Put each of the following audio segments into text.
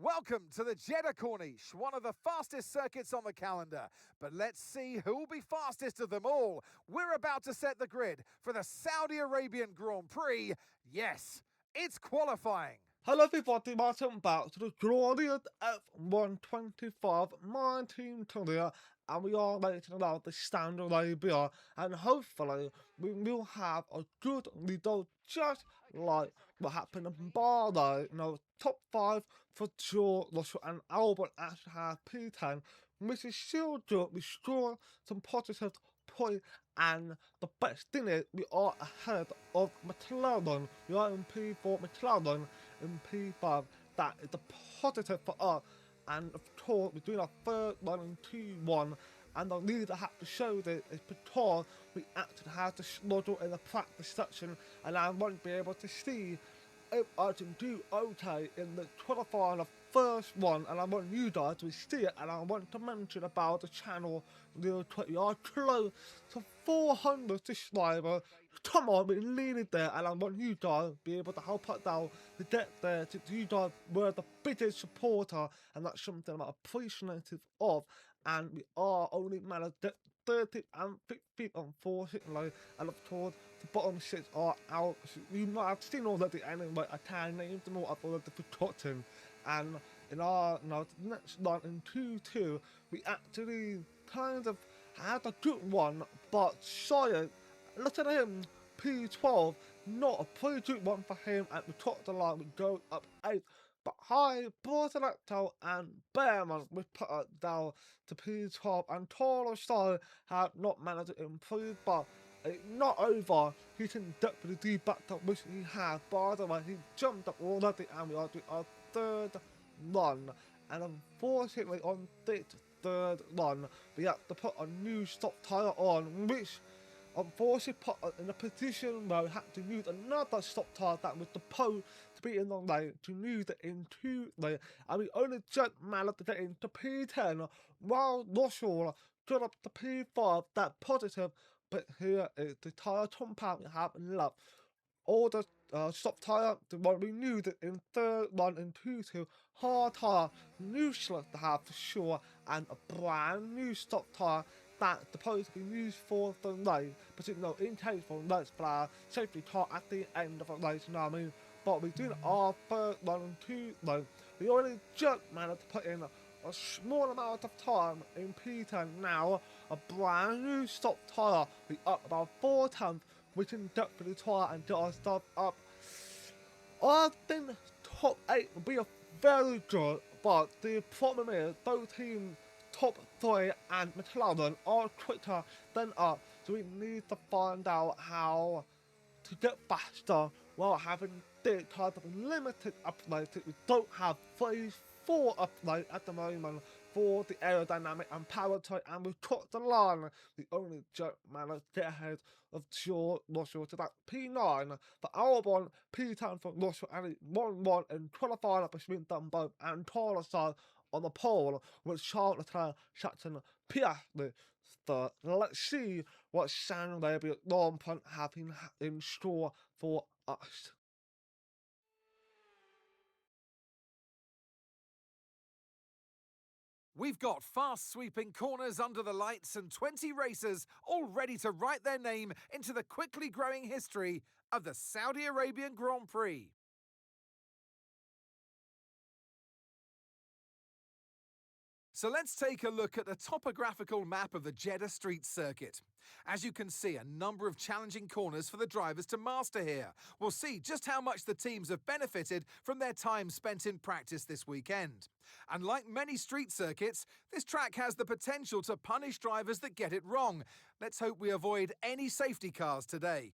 Welcome to the Jeddah Corniche, one of the fastest circuits on the calendar. But let's see who will be fastest of them all. We're about to set the grid for the Saudi Arabian Grand Prix. Yes, it's qualifying. Hello everybody, welcome back to the glorious F125. My team Talia, and we are rating around the Saudi Arabia, and hopefully we will have a good result just like what happened in Bahrain. Top 5 for George Russell and Albon actually have P10, which is still good. We score some positive points, and the best thing is we are ahead of McLaren. We are in P4, McLaren in P5. That is the positive for us, and of course we're doing our third one in Q1, and the reason I have to show this is because we actually have to schedule in the practice section, and I won't be able to see if I can do okay in the qualifying of first one, and I want you guys to see it, and I want to mention about the channel real quick. We are close to 400 subscribers. Come on, we're leaning there, and I want you guys to be able to help us out to get there. To you guys were the biggest supporter, and that's something I'm appreciative of. And we are only managed to 30 and 50 unfortunately, and of course the bottom 6 are out. You might have seen already anyway. I can't name them all, I've already forgotten. And in our next line in 2-2, we actually kind of had a good one, but Science, look at him, P12, not a pretty good one for him. At the top of the line, we go up 8. But high, Bortoletto and Behrman we put it down to P12, and Toro Star had not managed to improve, but it's not over. He can definitely do back to which he has. By the way, he jumped up already, and we are doing our third run. And unfortunately, on this third run, we have to put a new stock tyre on, which unfortunately put us in a position where we had to use another stock tyre that was supposed to be in the lane to use it in 2 lanes, and we only just managed to get into P10 while Russell got up to P5. That positive, but here is the tyre compound we have left. All the stock tyre, the one we used it in third run in 2-2, hard tyre, useless to have for sure, and a brand new stock tyre that's supposed to be used for the race, but in case for race player, safety car at the end of the race, you know what I mean? But we did our third run in 2 lanes. We only just managed to put in a small amount of time in P10 now, a brand new stock tyre. We up about 4 tenths, we can definitely try and get our stuff up. I think top 8 will be a very good, but the problem is both teams top 3 and McLaren are quicker than us, so we need to find out how to get faster while having this kind of limited upgrades. We don't have 3-4 upgrades at the moment for the aerodynamic and power type, and we've cut the line. We only just managed to get ahead of George Russell to that P9 for Albon, P10 for Russell, and 1-1 in qualifying between them both, and Carlos on the pole with Charles Leclerc, Captain Piastri. So let's see what Saudi Arabia Grand Prix have in store for us. We've got fast sweeping corners under the lights and 20 racers all ready to write their name into the quickly growing history of the Saudi Arabian Grand Prix. So let's take a look at the topographical map of the Jeddah Street Circuit. As you can see, a number of challenging corners for the drivers to master here. We'll see just how much the teams have benefited from their time spent in practice this weekend. And like many street circuits, this track has the potential to punish drivers that get it wrong. Let's hope we avoid any safety cars today.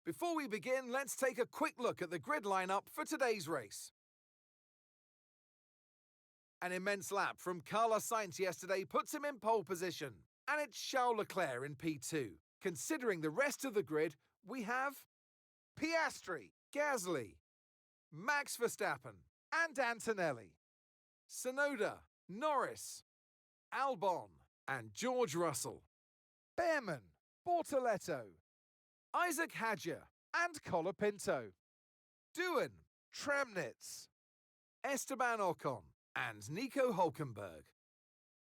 Before we begin, let's take a quick look at the grid lineup for today's race. An immense lap from Carlos Sainz yesterday puts him in pole position, and it's Charles Leclerc in P2. Considering the rest of the grid, we have Piastri, Gasly, Max Verstappen, and Antonelli, Tsunoda, Norris, Albon, and George Russell, Behrman, Bortoletto, Isaac Hadjar, and Colapinto, Doohan, Tramnitz, Esteban Ocon and Nico Hulkenberg.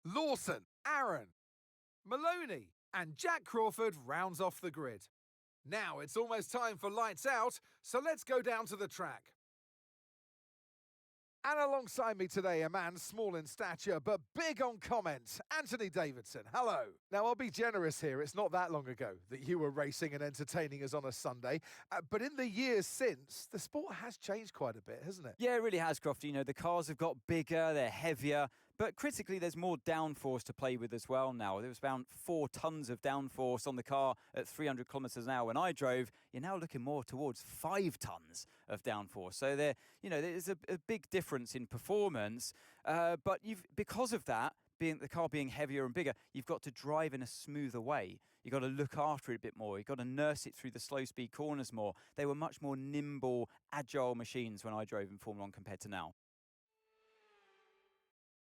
Lawson, Aaron, Maloney and Jack Crawford rounds off the grid. Now it's almost time for lights out, so let's go down to the track. And alongside me today, a man small in stature but big on comment, Anthony Davidson. Hello. Now, I'll be generous here. It's not that long ago that you were racing and entertaining us on a Sunday. But in the years since, the sport has changed quite a bit, hasn't it? Yeah, it really has, Crofty. You know, the cars have got bigger, they're heavier, but critically, there's more downforce to play with as well now. There was around 4 tons of downforce on the car at 300 kilometres an hour when I drove. You're now looking more towards 5 tons of downforce. So there's a big difference in performance. But because of that, the car being heavier and bigger, you've got to drive in a smoother way. You've got to look after it a bit more. You've got to nurse it through the slow speed corners more. They were much more nimble, agile machines when I drove in Formula 1 compared to now.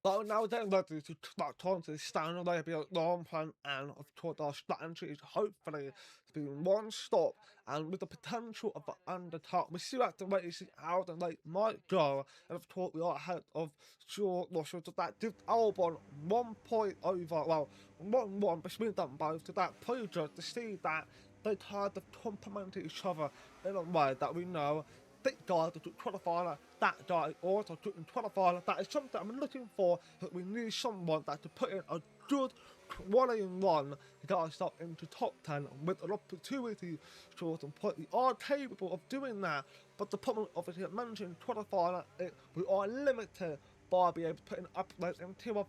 So now we're getting ready to start on to the Saudi Arabian Grand Prix, and of course our strategy is hopefully to be one stop and with the potential of an undercut. We see that the race how the late might go, and of course we are ahead of George Russell. So that gives Albon 1 point over, well, 1-1 between them both, to that pleasure to see that they kind of complement each other in a way that we know. This guy to qualify, that guy also couldn't qualify. That is something I'm looking for, that we need someone that to put in a good qualifying run to get ourselves into top 10 with an opportunity to point. We are capable of doing that, but the problem, obviously, I mentioned qualifying, we are limited by being able to put in upgrades until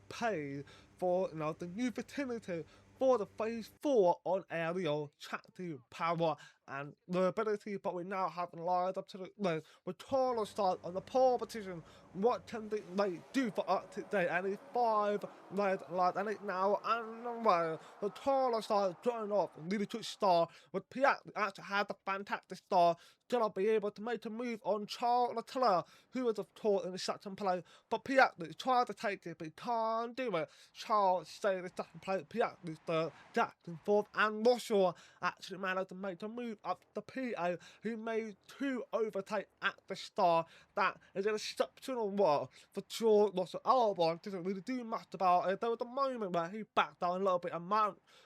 pay for the new vicinity for the phase 4 on aerial, tractive power and durability, but we now have lined up to the Taurus start on the pole position. What can they do for us today? Any 5 red lights, and it now underway. The Taurus start joining off and really good start with Piat actually had a fantastic start. Gonna be able to make a move on Charles Leclerc, who was of course in the second place, but Piat tried to take it, but he can't do it. Charles stayed in the second place, Piat is third, Jackson fourth, and Russell actually managed to make a move up the PA, who made 2 overtakes at the start. That is an exceptional work for George Russell. Albon didn't really do much about it. There was a moment where he backed down a little bit, and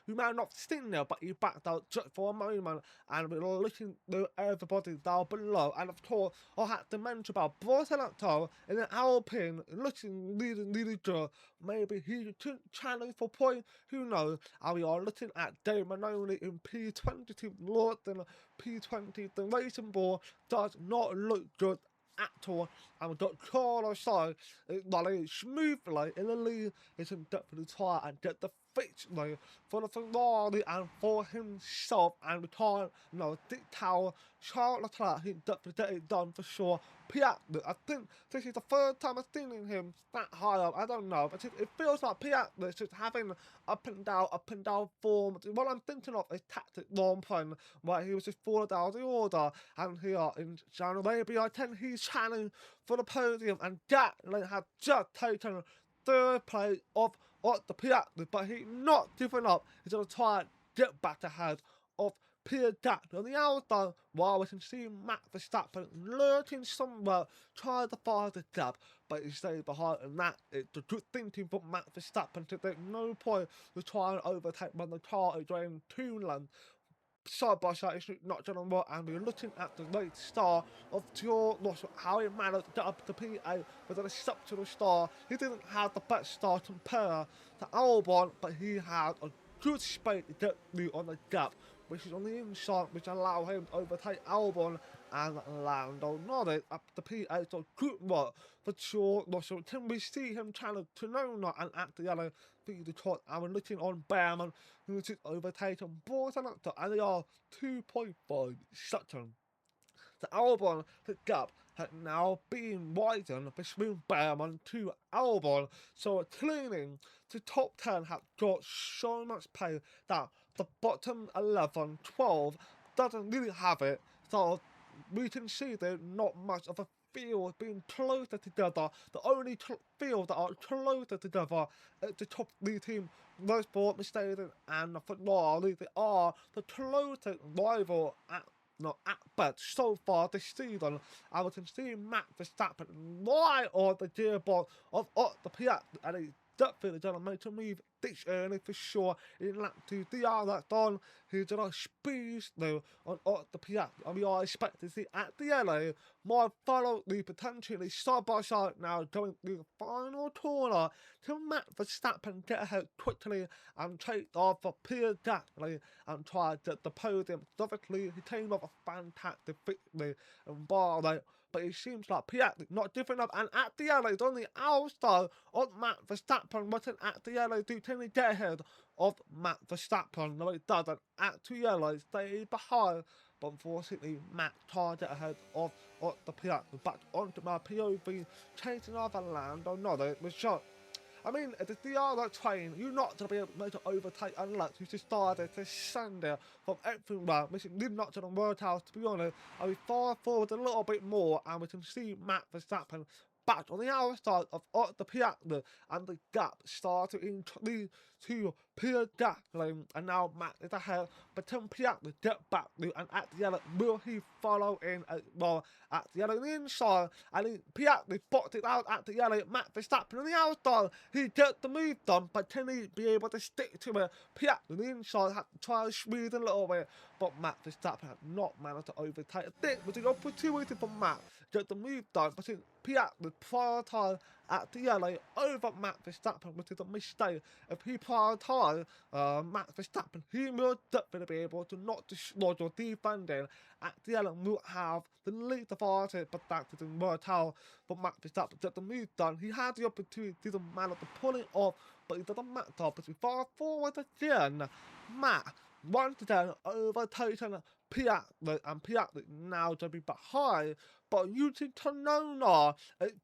we may have not seen there, but he backed out just for a moment, and we were looking at everybody down below. And of course, I had to mention about Bortolotto in an Alpine looking really good. Maybe he could challenge for point, who knows? And we are looking at Damon only in P22 Lawton, P20. The racing ball does not look good at all, and we've got Carlos side running smoothly in the lead. He can definitely try and get the victory for the Ferrari and for himself, and we can't dictate Charles Leclerc. He definitely get it done for sure. Piat, I think this is the 3rd time I've seen him that high up. I don't know, but it feels like Piat is just having up and down form. What I'm thinking of is Tactic Rompin, where he was just falling down the order, and here in Saudi Arabia, I think he's challenging for the podium, and that had just taken 3rd place of the Piat, but he's not giving up. He's going to try and get back ahead of Pierre Gat on the outside, while we can see Max Verstappen lurking somewhere, trying to find the gap, but he stays behind, and that is the good thinking for Max Verstappen to take no point to try and overtake when the car is going 2 lanes. Side by side, it's not going to work, and we're looking at the late start of George Russell, how he managed to get up to P8 with an exceptional start. He didn't have the best start compared to Albon, but he had a good space to get through on the gap, which is on the inside, which allowed him to overtake Albon and Lando Norris up the P8. So good work for George Russell. Can we see him challenge Tsunoda and at the other feed the top? And we're looking on Behrman, who is overtaking Bortolotto, and they are 2.5 seconds. The Albon, the gap had now been widened between Behrman to Albon, so cleaning to top 10 has got so much pace that the bottom 11, 12 doesn't really have it, so we can see there's not much of a field being closer together. The only fields that are closer together at the top 3 teams, Motorsport, Mercedes and Ferrari, they are the closest rival at not at best so far this season. And we can see Max Verstappen right on the gearbox of the Piat, and he definitely done a major move this early for sure. In lap 2, the other done, he's done a speed now on the Piat, and we are expecting to see at the LA more follow the potentially side by side now going through the final corner to Max Verstappen get ahead quickly and take off for Pierre Gasly and try to get the podium. Obviously, he came off a fantastic victory in Bahrain, but it seems like Pierre not different enough. And at the LA, it's on the outside of Max Verstappen, wasn't at the LA, do tend to get ahead of Max Verstappen. No, it doesn't. At the LA, stay behind. But unfortunately, Max tried to get ahead of the Pierre. Back onto my POV, chasing after Lando Norris was shot. I mean, if it's the other train, you're not going to be able to overtake unless you just started to send it from everywhere, which did not to the world house, to be honest. And we far forward a little bit more, and we can see Max Verstappen back on the outside of the Piatner, and the gap started into to Pierre Gasly, and now Max is ahead, but can Piatner get back to, and at the end, will he follow in as well at the end of the inside, and Piatner boxed it out at the end, Max Verstappen on the outside, he gets the move done, but can he be able to stick to it? Piatner on the inside had to try to squeeze a little bit, but Max Verstappen had not managed to overtake. I think it was an opportunity for Max to get the move done, but Piatner prioritised at the LA over Max Verstappen, which is a mistake. If he prioritised Max Verstappen, he will definitely be able to not destroy your defending. At the LA will have the lead advantage, but that didn't work out for Max Verstappen to get the move done. He had the opportunity to manage to pull it off, but it doesn't matter because we far forward again. Max once again overtaken Piatner, and Piatner now to be behind, but using Tonona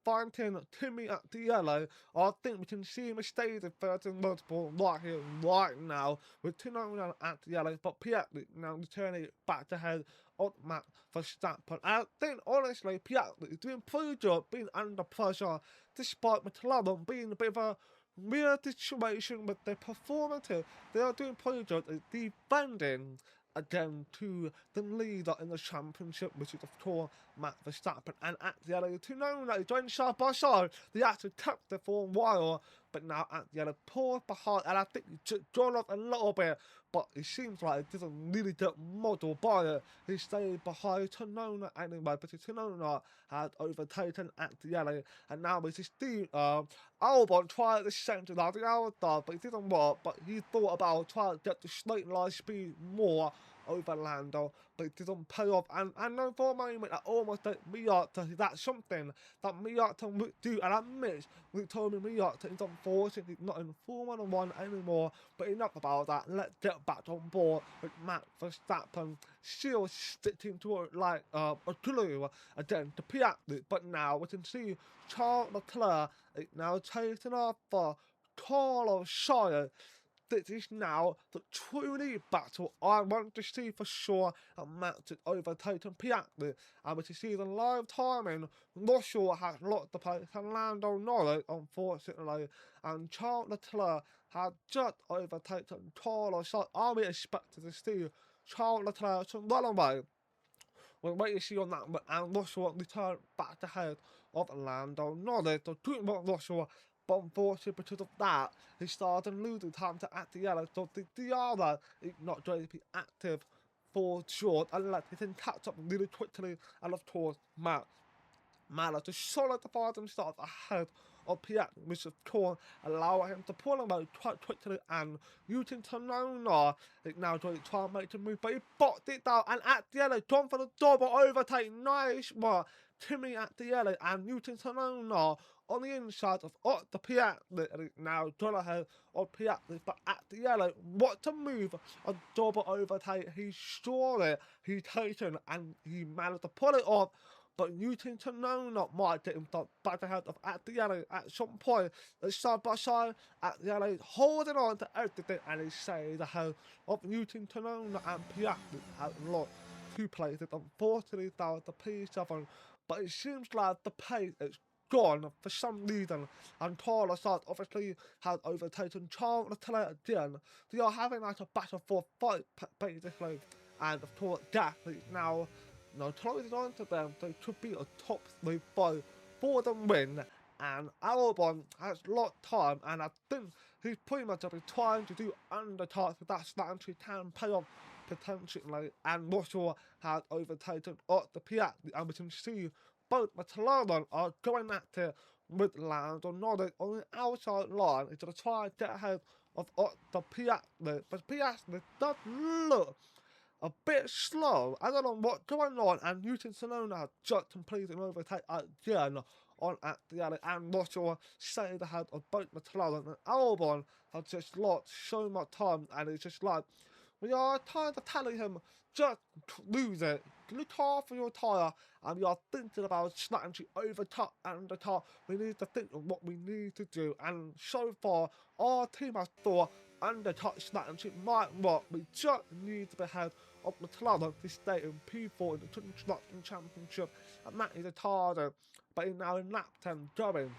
fighting Timmy at the yellow. I think we can see him stay in first in Motorsport right here, right now, with Tonona at the yellow, but Piatner now returning back to head on Max Verstappen. I think honestly Piatner is doing a pretty job being under pressure, despite McLaren being a bit of a weird situation with their performance. They are doing pretty good at defending again to the leader in the championship, which is of course Max Verstappen, and at the LA to know that joined side by side. They actually kept it for a while, but now at the LA pause behind, and I think he just drawn off a little bit, but it seems like it doesn't really get modelled by it. He stayed behind Tonona anyway, but Tonona had overtaken at the LA, and now we just see Albon tried to centre out the outside, but it didn't work, but he thought about trying to get the straight line speed more over Lando, but it didn't pay off, and I know for a moment that almost that Miata, that's something that Miata would do, and I admit, we told me Miata is unfortunately not in Formula 1 anymore, but enough about that. Let's get back on board with Max Verstappen still sticking to it like a glue again to Piatner, but now we can see Charles Leclerc is now taking off for Carlos Sainz. This is now the truly battle I want to see for sure, and Max is overtaking Piatner, and we can see the live timing. Russell has lost the place, and Lando Norris, unfortunately, and Charles Leclerc has just overtaken Carlos Sainz. Are we expected to see Charles Leclerc to run away? We'll wait to see on that, and Russell return back to head of Lando Norris. So do Russell, but unfortunately because of that, he started losing time to at the yellow, so the other is not going to be active for short unless he can catch up really quickly, and of course Max managed to solidify himself ahead of Piatner, which of course allowed him to pull him out quite quickly, and using Tonona is now going to try and make a move, but he boxed it down, and at the yellow gone for the double overtake. Nice work, Timmy at the yellow, and Newton Tonona on the inside of the Piatner, and now gone ahead of Piatner, but at the yellow, what to move, a double overtake, he saw it, he taken, and he managed to pull it off, but Newton Tonona might get him back ahead of at the yellow at some point, side by side, at the yellow, holding on to everything, and he stayed ahead of Newton Tonona, and Piatner had lost 2 places, unfortunately that was the P7, but it seems like the pace is gone for some reason, and Carlos Sainz obviously has overtaken Charles Leclerc again. They are having like a battle for fight basically, and of course Gasly now closing on to them. They could be a top 3 fight for the win, and Albon has a lot of time, and I think he's pretty much been trying to do undercuts with that strategy can pay off potentially, and Russell has overtaken the Piastri, and we can see both McLaren are going at it with Lando Norris on the outside line. He's going to try and get ahead of the Piastri, but Piastri does look a bit slow. I don't know what's going on, and Newton Sonona has just completed an overtake again on at the alley, and Russell stayed ahead of both McLaren, and Albon has just lost so much time, and it's just like, we are trying to tell him, just lose it, look half of your tyre, and we are thinking about strategy over top and the top. We need to think of what we need to do, and so far, our team has thought undercut strategy might work. We just need to be ahead of McLaren to stay in P4 in the Constructor Championship, and that is a target. But he's now in lap 10 going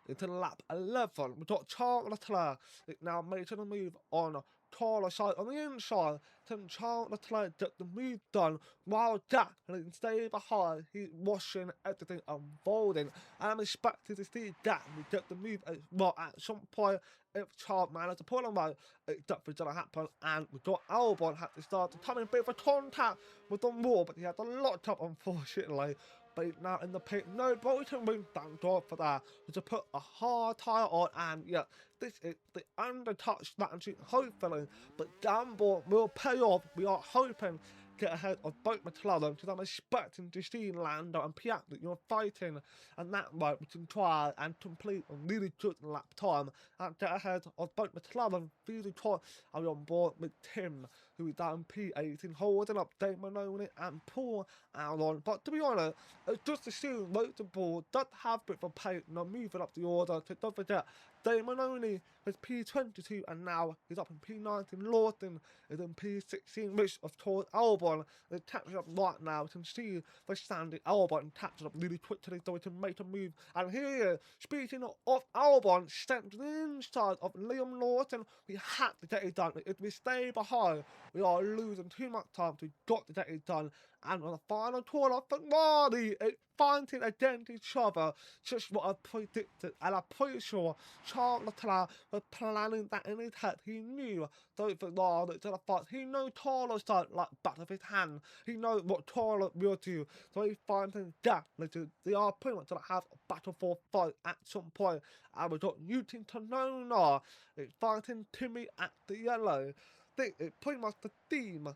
into lap 11. We've got Charles Leclerc now making a move on Carlos side on the inside. Then Charles Leclerc get the move done while Gasly stay behind. He's watching everything unfolding. And I'm expecting to see Gasly get the move as well at some point. If Charles managed to pull him out, it's definitely going to happen. And we've got Albon had to start to come in a bit of a contact with the wall, but he had a lot of time, unfortunately. But he's now in the pit. No, but we can win, thank God for that. To put a hard tyre on, and yeah, this is the undercut strategy, hopefully. But gamble will pay off. We are hoping to get ahead of both McLaren, because I'm expecting to see Lando and Piastri, fighting, and that way we can try and complete a really good lap time and get ahead of both McLaren. Really try. I'll be on board with Tim, who is down P18, holding up Dave Maloney and Paul Albon. But to be honest, it's just to see Motorsport does have a bit of a pace, moving up the order. So don't forget, Dave Maloney is P22, and now he's up in P19. Lawton is in P16, which of course Albon is catching up right now. We can see the Sandy Albon catching up really quickly, so we can make a move. And here, speaking of Albon, sent to the inside of Liam Lawton. We had to get it done. If we stay behind, we are losing too much time, so we've got to get it done. And on the final corner, Ferrari is fighting against each other, just what I predicted. And I'm pretty sure Charles Leclerc was planning that in his head. He knew those Ferrari were going to fight. He knows Carlos like back of his hand. He knows what Carlos will do. So he's fighting Gasly. They are pretty much going to have a battle for fight at some point. And we've got Newton Sonona is fighting Timmy at the yellow. It's pretty much the theme,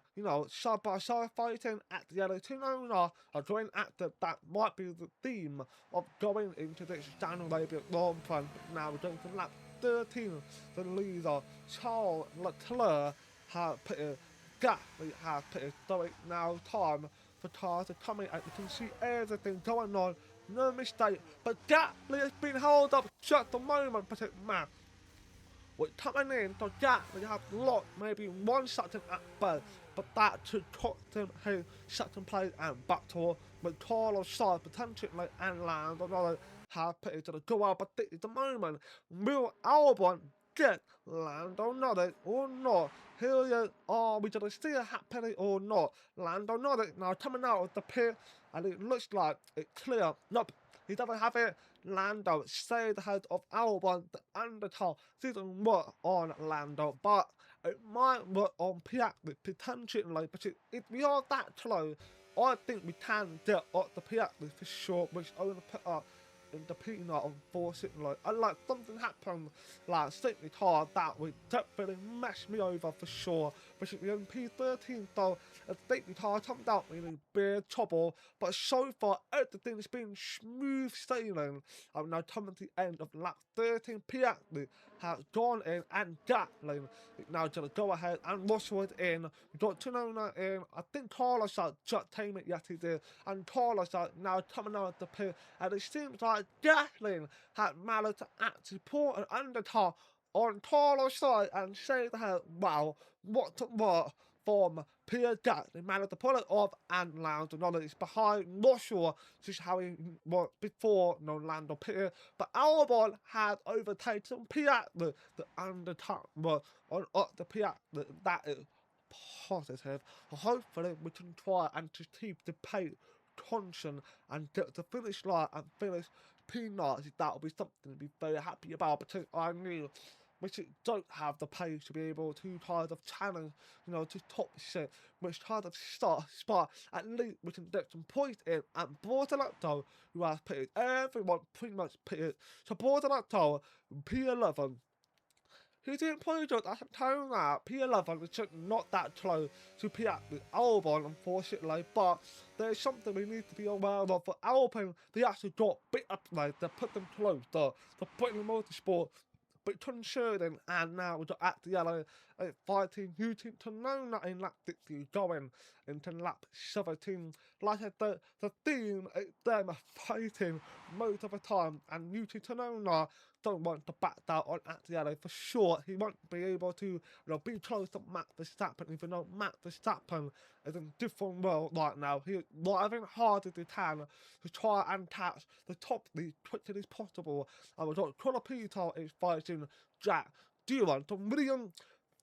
side by side fighting at the yellow. Sonona are going active. That might be the theme of going into this Saudi Arabian Grand Prix. Now we're going to lap 13. The leader, Charles Leclerc, has put it. Gasly has put it. So it's now time for cars to come in, and you can see everything going on. No mistake. But Gasly has been held up just a moment, but it's mad. We're coming in to Gasly have lost maybe one second at best, but that should cost him his second place and back to with Carlos side potentially and Lando Norris have put it to the goal. But this is the moment. Will Albon get Lando Norris or not? Here he is. Are we going to see a hat penny or not? Lando Norris now coming out of the pit, and it looks like it's clear. Nope. He doesn't have it. Lando stayed ahead of Albon. The undercut didn't work on Lando, but it might work on Piastri potentially. But if we are that close, I think we can get up the Piastri for sure, which I want to put up in the P9, unfortunately. And like something happened like safety car that would definitely mess me over for sure. But if you're in P13, though, a safety car comes out in big trouble. But so far, everything's been smooth sailing. I'm now coming to the end of lap 13. Piastri has gone in, and Gasly is now going to go ahead, and Russell is in. We've got Sonona in. I think Carlos just came it, yes he did. And Carlos now coming out of the pit, and it seems like Gasly had managed to actually pull an undercut on Carlos' side and say to her, wow, what to what from Pierre Gasly managed to pull it off, and Lando Norris is behind. Not sure just how he was before Lando Pierre, but Albon had overtaken Piastri. The undercut was on up the Piastri. That is positive. Hopefully we can try and to keep the pace constant and get the finish line and finish P90. That would be something to be very happy about, because I knew which don't have the pace to be able to kind of challenge, to top shit, which kind of spot, at least we can get some points in. And Bordelotto, who has pitted, everyone pretty much pitted, so Bordelotto, P11, he didn't play good, I can tell you that. P11 is just not that close to Albon, unfortunately, but there's something we need to be aware of. For Albon, they actually got bit up, like, they put them close to Bridley Motorsport, but concerning, and now we've got at the yellow fighting Newton to know that in lap 60 going into lap 17. Like I said, the theme is them fighting most of the time, and Newton to know don't want to back down on at the yellow for sure. He won't be able to be close to Max Verstappen, even though Max Verstappen is in a different world right now. He's driving hard as he can to try and catch the top lead quickly as possible. And we've got Colapito is fighting Jack Duran to William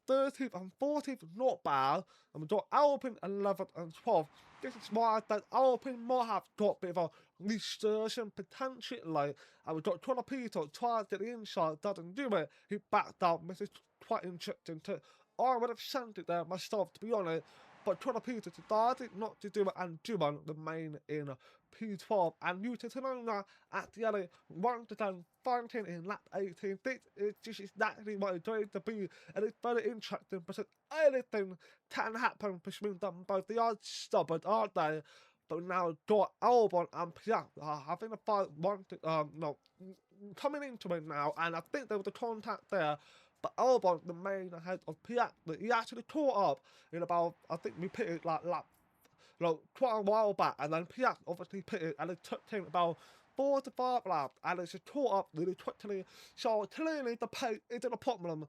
13th and 14th, not bad. And we've got Alpine 11th and 12th. This is why that Alpine might have got a bit of a resurgence potentially. And we've got Colapito trying to get the inside, doesn't do it. He backed out, which is quite interesting too. I would have sent it there myself, to be honest. But Colapito decided not to do it, and Duran remain in P12. And Newton Tanona at the other 1 to 10, fighting in lap 18. This is just exactly what it's going to be, and it's very interesting because anything can happen between them both. They are stubborn, aren't they? But now got Albon and Piastri having a fight, coming into it now, and I think there was a contact there. But Albon remained ahead of Piastri. He actually caught up in about, I think we pitted like quite a while back, and then Piastri obviously pitted, and it took him about 4 to 5 laps, and it's just caught up really quickly. So clearly the pace isn't a problem.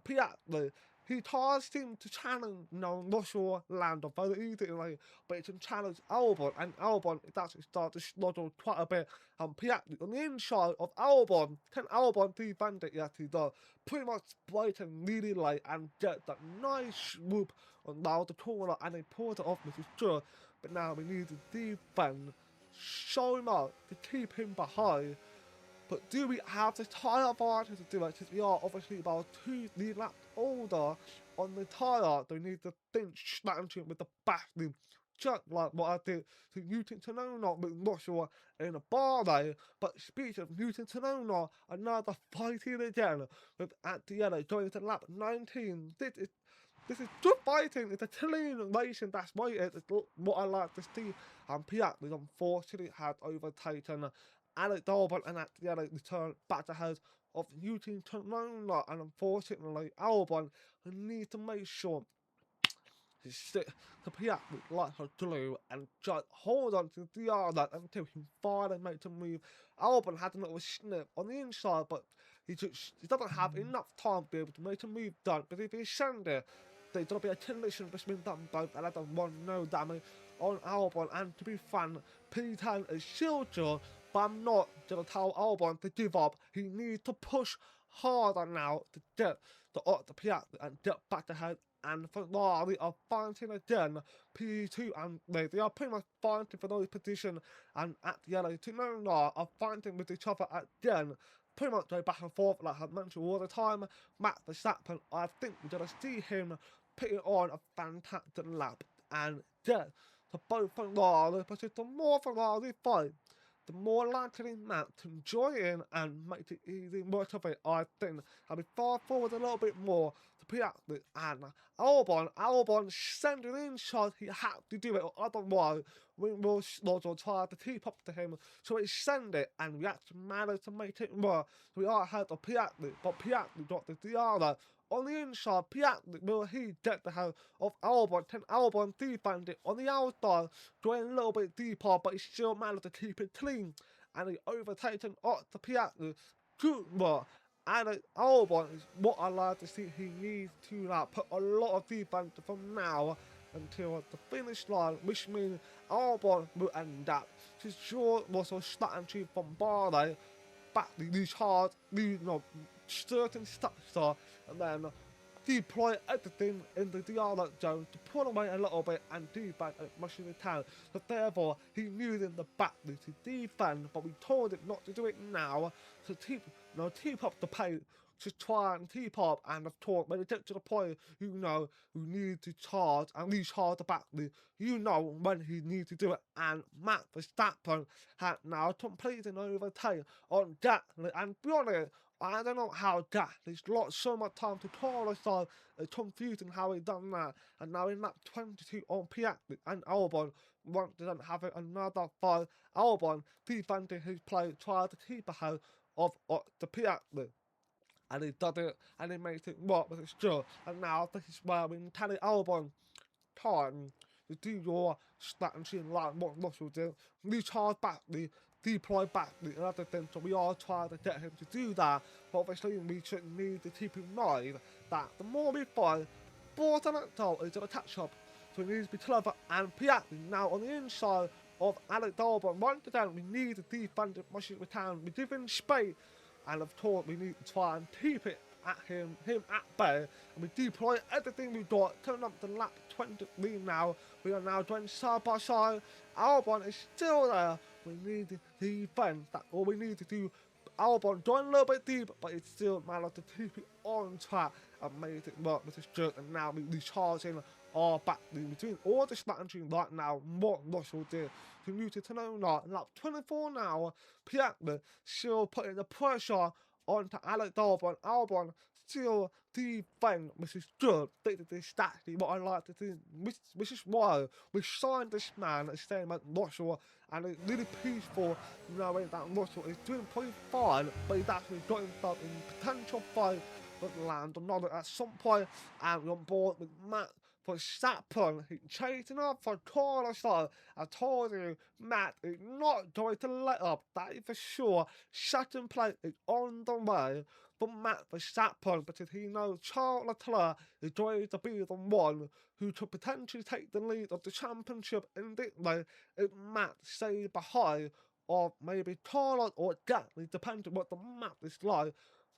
Piastri, he tries him to challenge Russell Lando very easily, but it can challenge Albon, and Albon is actually started to struggle quite a bit. And Piastri on the inside of Albon, can Albon defend it? Yes, he does. Pretty much braking really late and get that nice swoop on now the corner, and he pulls it off, which is good. But now we need to defend so much to keep him behind. But do we have the tyre advantage to do it? Because we are obviously about 2 laps older on the tyre. They need to think strategy with the battery, just like what I did to Newton Tanona with Russell in a Bahrain. But speaking of Newton Tanona, another fighting again with at the yellow going to lap 19. This is good fighting. It's a clean racing. That's why it's what I like to see. And Piastri unfortunately had overtaken Alex Albon, and at the end returned back ahead of Newton Tanona, and unfortunately Albon needs to make sure he sticks to Piastri like a glue and just hold on to the other until he finally makes a move. Albon had a little snip on the inside, but he doesn't have enough time to be able to make a move done, because if he sends it, there's going to be a collision between them both, and I don't want no damage on Albon. And to be frank, P10 is still good, but I'm not going to tell Albon to give up. He needs to push harder now to get the Piastri and get back ahead. And Ferrari are fighting again, P2 and they are pretty much fighting for those positions. And at the yellow, Tanona are fighting with each other again. Pretty much go back and forth, like I mentioned all the time. Max Verstappen, I think we're going to see him putting on a fantastic lap and get to both Ferrari, because the more Ferrari fight, the more likely Matt can join in and make it easy much of it, I think. I'll be far forward a little bit more to Piastri and Albon. Albon sending in shots, he had to do it, or otherwise we will try to keep up to him. So he sent it, and we actually managed to make it work. So we are ahead of Piastri, but Piastri got the Diana. On the inside, Piastri will he get the head of Albon? Can Albon defend it on the outside, going a little bit deeper, but he still managed to keep it clean. And he overtaken the Piastri. Good work. And Albon is what I like to see. He needs to put a lot of defense from now until the finish line, which means Albon will end up. His short was a strategy from Bahrain, back these hard, certain structure, and then deploy everything in the dialog zone to pull away a little bit and defend as much as he can. So therefore, he knew in the back to defend, but we told him not to do it now. So keep up the pace to try and keep up, and of course, when it gets to the point, who need to charge and recharge the battery, when he needs to do it. And Max Verstappen had now completed an overtake on Gasly, and be honest, I don't know how Gasly's lost so much time to Carlos side. It's confusing how he done that. And now in lap 22 on Piastri and Albon didn't have it another fight. Albon defending his play, tried to keep ahead of the Piastri. And he did it, and he made it work with his skill. And now this is where we tell Albon time to do your strategy and like what Russell did. Recharge battery, deploy battery and other things. So we are trying to get him to do that. But obviously we should need to keep in mind that the more we fight, Borton is going to catch up. So we need to be clever and Piastri now on the inside of Alex Albon. Once again, we need to defend as much as we can. We give him space. And of course, we need to try and keep it at him at bay. And we deploy everything we've got. Turn up to lap 23 now. We are now going side by side. Albon is still there. We need to defend. That's all we need to do. Albon going a little bit deep, but it's still managed to keep it on track and made it work with his jerk. And now we're recharging our battery. We're doing all the strategy right now. What Russell did. To Tanola, lap 24 now. Piastri still putting the pressure onto Alex Albon. Albon still defend, which is good. This is exactly what I like to do, which is why we signed this man as saying about Russell, and it's really peaceful knowing that Russell is doing pretty fine, but he's actually got himself in potential fight with Lando Norris at some point, and we're on board with Matt Verstappen. He's chasing up for Carlos. I told you, Matt is not going to let up. That is for sure. Second place is on the way for Matt Verstappen, because he knows Charles Leclerc is going to be the one who could potentially take the lead of the championship in this race if Matt stays behind, or maybe Carlos or Gasly, depending what the map is like.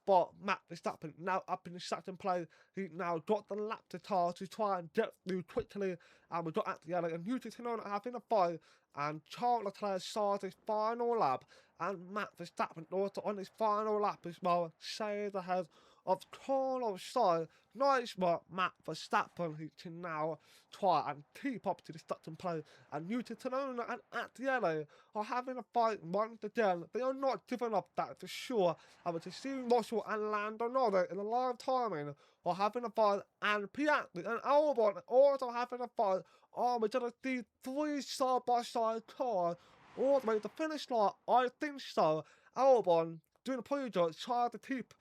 But Matt Verstappen now up in the second place. He now got the lap to try and get through quickly. And we got at the end and Yuki Tsunoda having a fight. And Charles Leclerc started his final lap. And Matt Verstappen also on his final lap as well. Stayed ahead of Carlos Sainz. Nice work, Matt Verstappen. He can now try and keep up to the second place. And Yuki Tsunoda and Atiele are having a fight once again. They are not giving up, that for sure. And we're just seeing Russell and Lando Norris in the live timing are having a fight. And Piastri and Albon also having a fight. Oh, we're going to do 3 side-by-side cars all the way to the finish line. I think so. Albon doing a pretty good, trying to keep,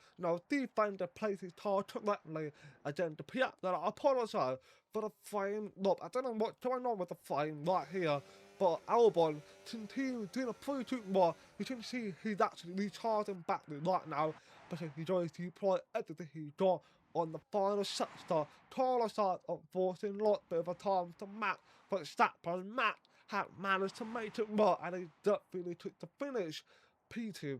defend the places car correctly. Again, the Piastri, I apologise for the frame. Look, I don't know what's going on with the frame right here, but Albon continues doing a pretty good work. You can see he's actually recharging battery right now, because he's going to deploy everything he got on the final sector. Carlos Sainz unfortunately lost a bit of a time to Matt Verstappen. Matt had managed to make it work, and he definitely took the finish. P2.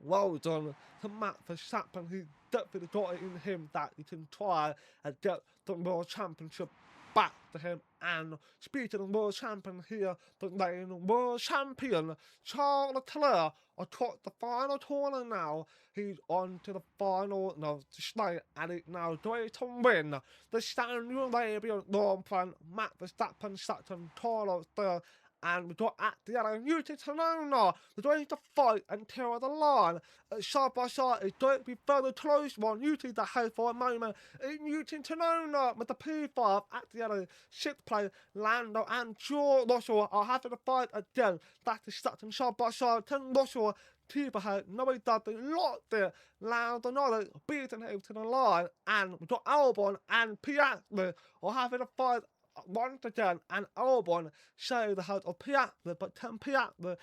Well done to Matt Verstappen. He definitely got it in him that he can try and get the World Championship back to him. And speaking of World Champion here, the reigning World Champion Charles Leclerc across the final corner now. He's on to the final, straight, and he's now going to win the Saudi Arabian Grand Prix. Matt Verstappen second, Carlos third. And we got at the end, Yuki Tsunoda. They're going to fight until the line. Side by side, it's going to be very close one. Yuki the head for a moment. Yuki Tsunoda with the P5 at the end. 6th place, Lando and George Russell are having a fight again. That is starting side by side. Can Russell keep ahead? No, he doesn't. Locked it. Lando Norris beating him to the line. And we got Albon and Piastri are having a fight once again, and Albon showed the head of Piastri, but can Piastri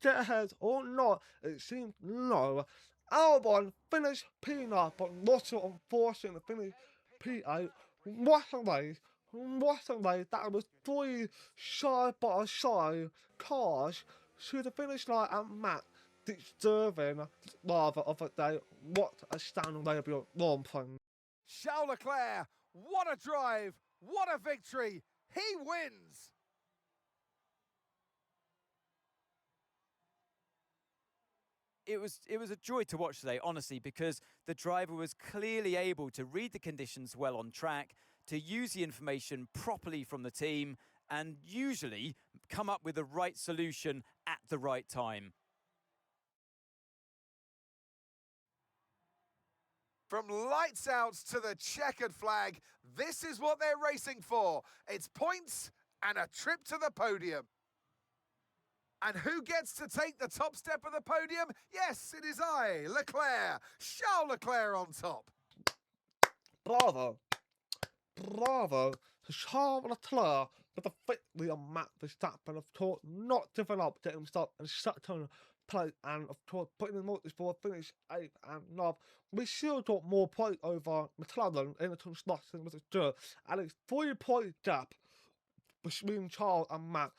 get ahead or not? It seems no. Albon finished P9, but Russell unfortunately finished P8. What a race! What a race! That was 3 side-by-side cars to the finish line, and Matt deserving rather of a day. What a standing Arabian Grand Prix. Charles Leclerc, what a drive, what a victory. He wins. It was a joy to watch today, honestly, because the driver was clearly able to read the conditions well on track, to use the information properly from the team, and usually come up with the right solution at the right time. From lights out to the checkered flag, this is what they're racing for. It's points and a trip to the podium. And who gets to take the top step of the podium? Yes, it is I, Leclerc. Charles Leclerc on top. Bravo. Bravo to Charles Leclerc for the victory on Max Verstappen, of course, not giving up, getting himself in second place, and of course putting in Motorsport finish 8th and 9th. We still got more points over McLaren in the constructor, which is good, and it's 3-point gap between Charles and Max.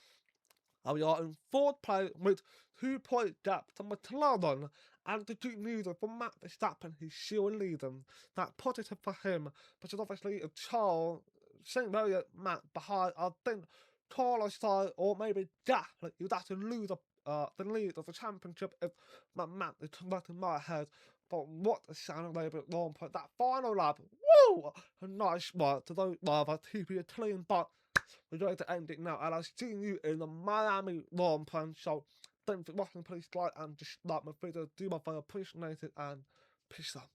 And we are in 4th place with 2-point gap to McLaren, and the good news for Max Verstappen, he's still leading. That's positive for him, because obviously if Charles, same way at Max behind, I think Carlos side, or maybe Jack, like, you'd have to lose the lead of the championship if Max is converting my head. But what a Saudi Arabian Grand Prix. That final lap, woo! A nice one to those drivers to be a clean, but we're going to end it now, and I'll see you in the Miami Grand Prix. So thanks for watching, please like and just like my video, do my very appreciate it, and peace out.